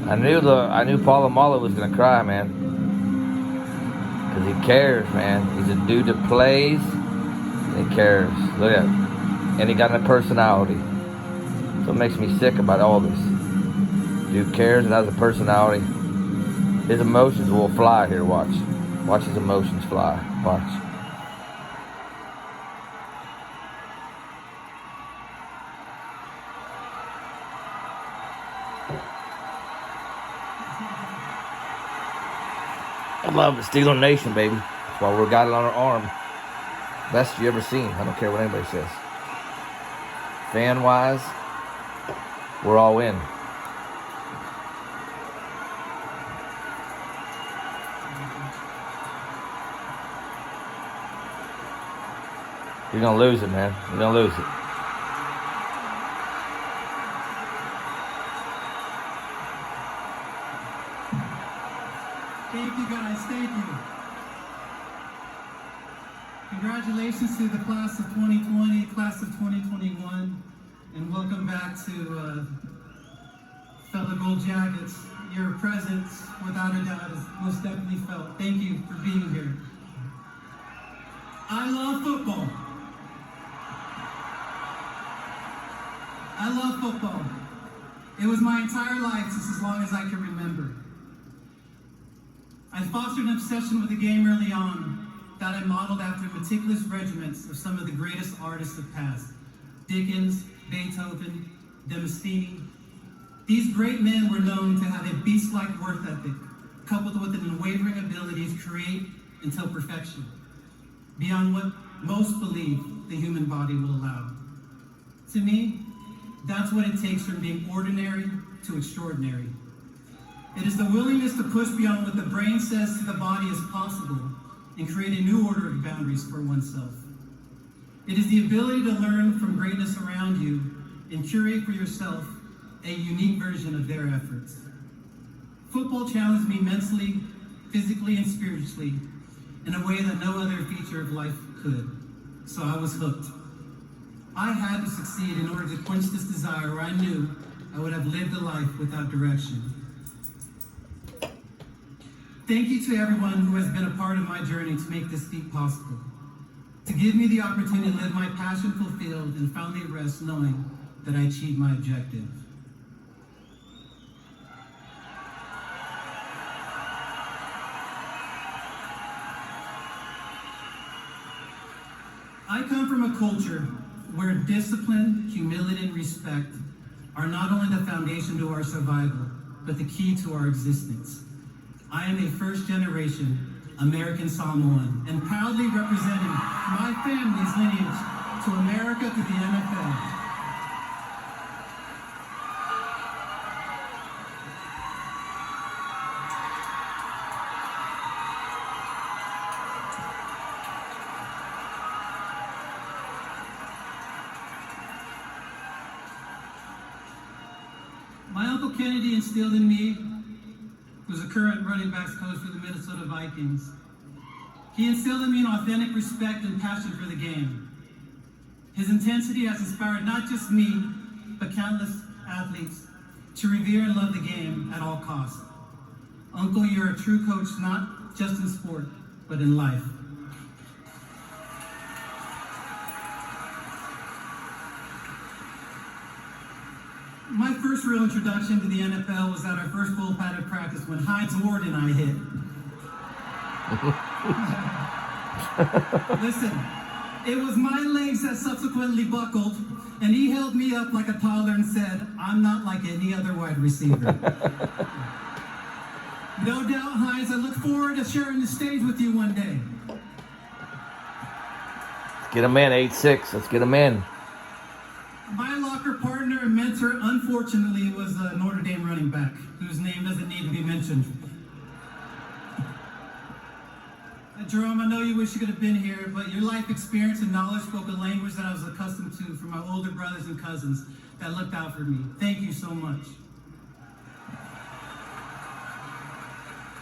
I knew Palamalu was gonna cry, man, because he cares, man. He's a dude that plays and he cares. Look at him. And he got a personality. So it makes me sick about all this. Dude cares and has a personality. His emotions will fly here, watch. Watch his emotions fly. Watch. I love the Steeler Nation, baby. That's why we got it on our arm. Best you ever seen. I don't care what anybody says. Fan-wise, we're all in. You're gonna lose it, man. You're gonna lose it. Thank you, guys. Thank you. Congratulations to the class of 2020, class of 2021, and welcome back to fellow Gold Jackets. Your presence, without a doubt, is most definitely felt. Thank you for being here. I love football. I love football. It was my entire life since as long as I can remember. I fostered an obsession with the game early on that I modeled after meticulous regiments of some of the greatest artists of past. Dickens, Beethoven, Demostheni. These great men were known to have a beast-like work ethic, coupled with an unwavering ability to create until perfection, beyond what most believe the human body will allow. To me, that's what it takes from being ordinary to extraordinary. It is the willingness to push beyond what the brain says to the body is possible and create a new order of boundaries for oneself. It is the ability to learn from greatness around you and curate for yourself a unique version of their efforts. Football challenged me mentally, physically, and spiritually in a way that no other feature of life could. So I was hooked. I had to succeed in order to quench this desire, or I knew I would have lived a life without direction. Thank you to everyone who has been a part of my journey to make this feat possible, to give me the opportunity to live my passion fulfilled and finally rest knowing that I achieved my objective. I come from a culture where discipline, humility, and respect are not only the foundation to our survival, but the key to our existence. I am a first-generation American Samoan and proudly representing my family's lineage to America, to the NFL. My Uncle Kennedy instilled in me, who's a current running backs coach for the Minnesota Vikings. He instilled in me an authentic respect and passion for the game. His intensity has inspired not just me, but countless athletes to revere and love the game at all costs. Uncle, you're a true coach, not just in sport, but in life. My first real introduction to the NFL was at our first full padded practice when Hines Ward and I hit. Listen, it was my legs that subsequently buckled, and he held me up like a toddler and said, "I'm not like any other wide receiver." No doubt, Hines, I look forward to sharing the stage with you one day. Get him in, 8'6". Let's get him in. My locker partner and mentor, unfortunately, was a Notre Dame running back, whose name doesn't need to be mentioned. Jerome, I know you wish you could have been here, but your life experience and knowledge spoke a language that I was accustomed to from my older brothers and cousins that looked out for me. Thank you so much.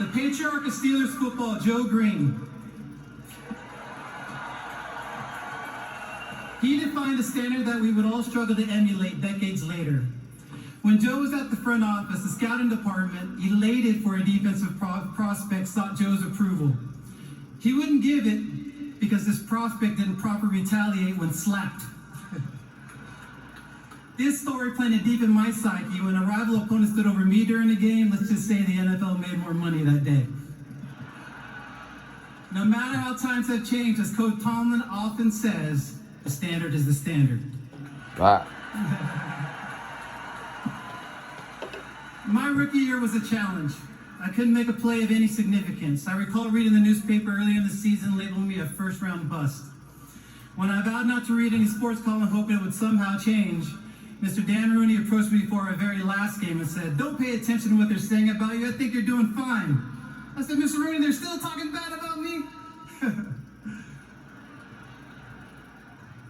The patriarch of Steelers football, Joe Green. He defined a standard that we would all struggle to emulate decades later. When Joe was at the front office, the scouting department, elated for a defensive prospect, sought Joe's approval. He wouldn't give it because this prospect didn't properly retaliate when slapped. This story planted deep in my psyche. When a rival opponent stood over me during a game, let's just say the NFL made more money that day. No matter how times have changed, as Coach Tomlin often says, the standard is the standard. Right. My rookie year was a challenge. I couldn't make a play of any significance. I recall reading the newspaper earlier in the season labeling me a first-round bust. When I vowed not to read any sports column hoping it would somehow change, Mr. Dan Rooney approached me before our very last game and said, "Don't pay attention to what they're saying about you. I think you're doing fine." I said, "Mr. Rooney, they're still talking bad about me?"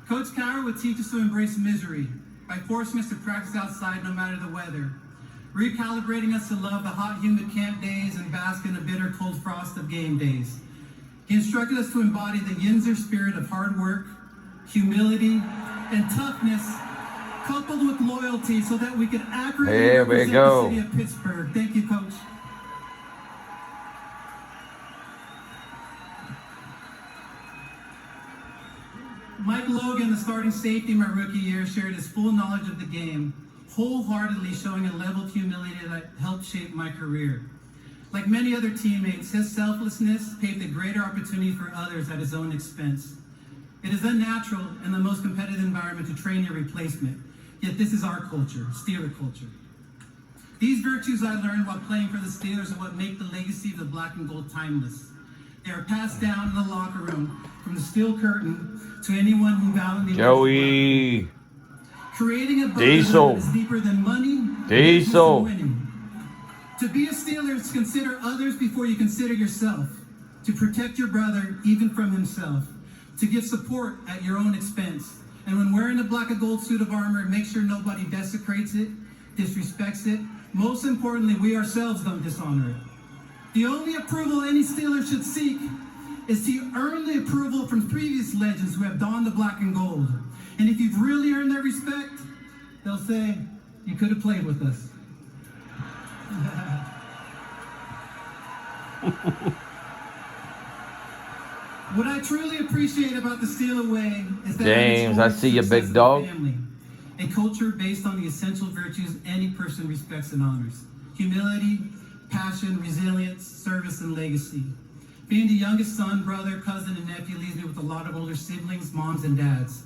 Coach Cowher would teach us to embrace misery by forcing us to practice outside no matter the weather, recalibrating us to love the hot, humid camp days and bask in the bitter, cold frost of game days. He instructed us to embody the Yinzer spirit of hard work, humility, and toughness, coupled with loyalty, so that we could accurately represent the city of Pittsburgh. Thank you, Coach. Mike Logan, the starting safety my rookie year, shared his full knowledge of the game, wholeheartedly showing a level of humility that helped shape my career. Like many other teammates, his selflessness paved a greater opportunity for others at his own expense. It is unnatural in the most competitive environment to train your replacement, yet this is our culture, Steeler culture. These virtues I learned while playing for the Steelers are what make the legacy of the black and gold timeless. They are passed down in the locker room from the steel curtain to anyone who valiantly Joey. Creating a Diesel. that is deeper than money, Diesel. and winning. To be a Steeler is to consider others before you consider yourself. To protect your brother even from himself. To give support at your own expense. And when wearing a black and gold suit of armor, make sure nobody desecrates it, disrespects it. Most importantly, we ourselves don't dishonor it. The only approval any Steeler should seek is to earn the approval from previous legends who have donned the black and gold. And if you've really earned their respect, they'll say, "You could have played with us." What I truly appreciate about the Steeler way is that James, I see you, big dog. Family, a culture based on the essential virtues any person respects and honors: humility, passion, resilience, service, and legacy. Being the youngest son, brother, cousin, and nephew leaves me with a lot of older siblings, moms, and dads.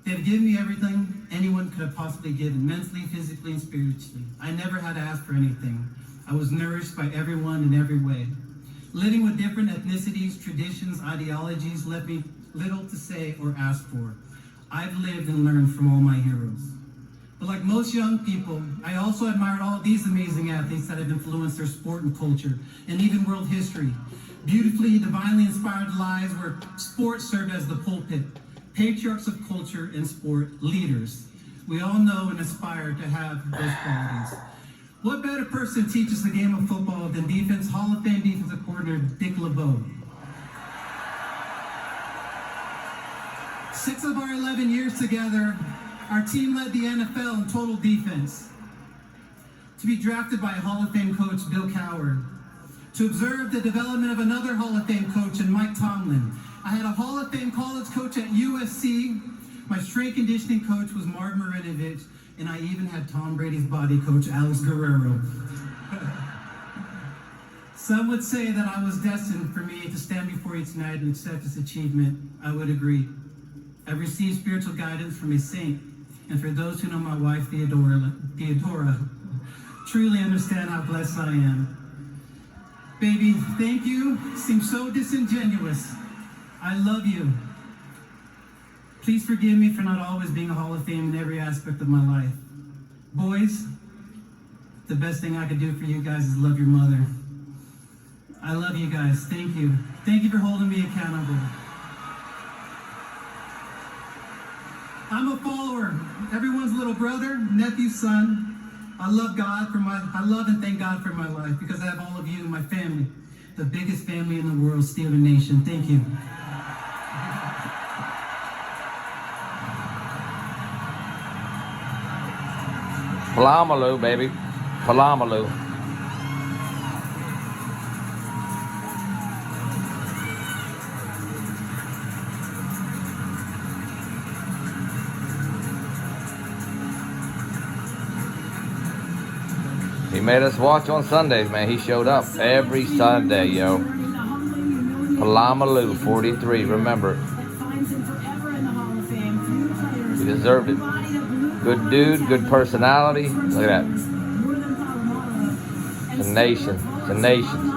They've given me everything anyone could have possibly given, mentally, physically, and spiritually. I never had to ask for anything. I was nourished by everyone in every way. Living with different ethnicities, traditions, ideologies left me little to say or ask for. I've lived and learned from all my heroes. But like most young people, I also admired all of these amazing athletes that have influenced their sport and culture, and even world history. Beautifully, divinely inspired lives where sports served as the pulpit. Patriarchs of culture and sport, leaders. We all know and aspire to have those qualities. What better person teaches the game of football than Hall of Fame defensive coordinator Dick LeBeau? 6 of our 11 years together, our team led the NFL in total defense. To be drafted by Hall of Fame coach Bill Cowher. To observe the development of another Hall of Fame coach in Mike Tomlin. I had a Hall of Fame college coach at USC. My strength conditioning coach was Mark Marinovich, and I even had Tom Brady's body coach, Alex Guerrero. Some would say that I was destined for me to stand before you tonight and accept this achievement. I would agree. I've received spiritual guidance from a saint, and for those who know my wife, Theodora, truly understand how blessed I am. Baby, thank you. Seems so disingenuous. I love you. Please forgive me for not always being a Hall of Fame in every aspect of my life. Boys, the best thing I could do for you guys is love your mother. I love you guys. Thank you. Thank you for holding me accountable. I'm a follower, everyone's little brother, nephew, son. I love and thank God for my life because I have all of you in my family, the biggest family in the world, Steeler Nation. Thank you. Palamalu, baby. Palamalu. He made us watch on Sundays, man. He showed up every Sunday, yo. Palamalu, 43. Remember, he deserved it. Good dude, good personality. Look at that. It's a nation. It's a nation.